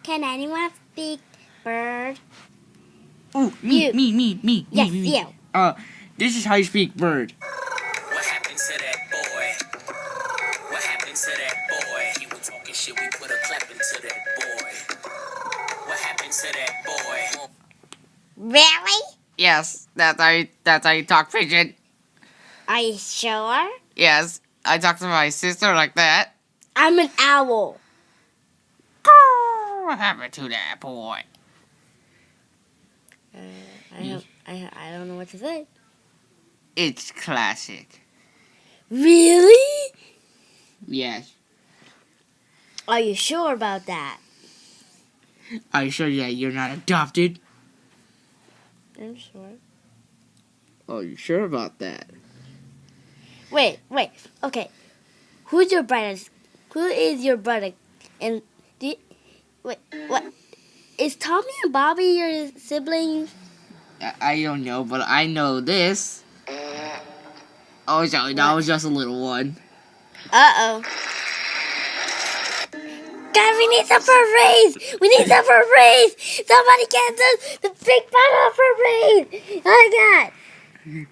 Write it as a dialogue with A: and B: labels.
A: Can anyone speak bird?
B: Oh,
A: You.
B: me.
A: Yes,
B: me.
A: you.
B: This is how you speak bird.
C: What happened to that boy? What happened to that boy? He was talking shit, we put a clap into that boy. What happened to that boy?
A: Really?
B: Yes, that's how you talk pigeon.
A: Are you sure?
B: Yes, I talk to my sister like that.
A: I'm an owl.
B: What happened to that boy?
A: I don't know what to say.
B: It's classic.
A: Really?
B: Yes.
A: Are you sure about that?
B: Are you sure that you're not adopted?
A: I'm sure.
B: Are you sure about that?
A: Wait. Okay. Who's your brother? Who is your brother? And wait, what? Is Tommy and Bobby your siblings?
B: I don't know, but I know this. Oh, sorry, that was just a little one.
A: Uh-oh. God, we need some for a raise! We need some for a raise! Somebody get the big bottle for a raise! Oh my god!